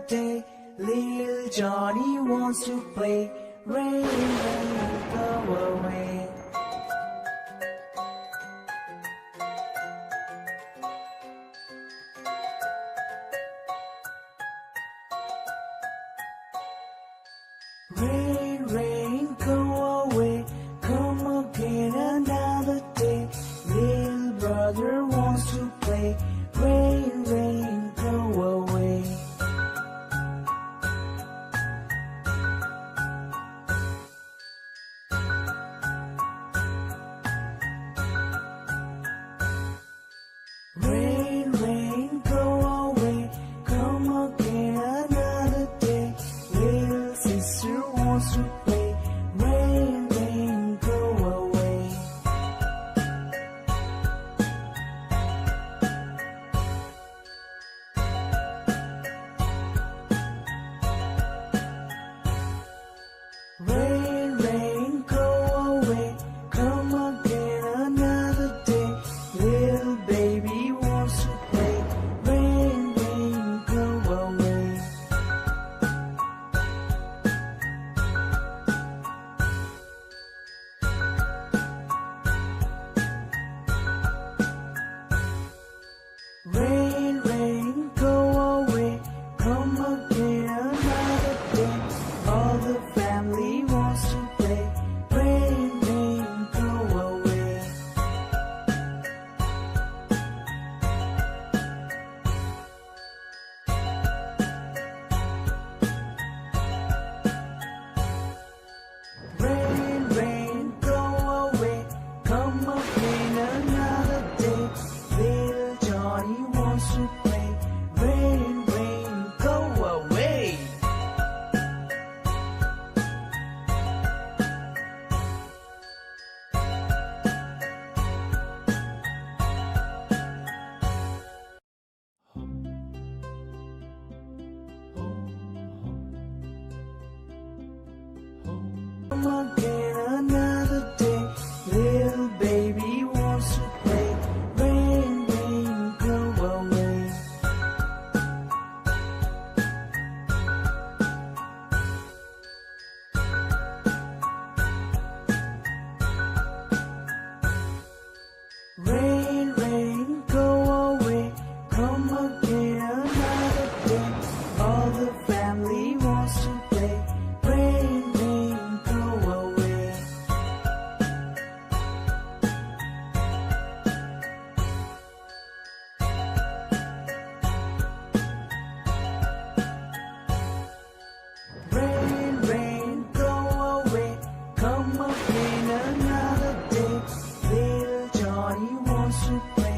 day, little Johnny wants to play. Rain, rain, go away. Rain, rain, go away. Come again another day. Little brother wants to play. Rain, rain, go away. Rain, rain, go away. Come again another day. Little sister wants to play. Rain, rain, go away. Rain, rain, go away. Come again another day. Little baby wants to play. Rain, rain, go away. Rain, rain, go away. Come again another day. All the family wants to play. Rain, rain, go away. Rain, rain, go away. Come again another day. Little Johnny wants to play. Rain, rain, go away. Come again another day. Little baby wants to play. Rain, rain, go away. Rain, rain, go away. Come again another day. All the family wants to play. Rain, rain, go away. Rain, rain, go away. Come again another day. Little Johnny wants to play.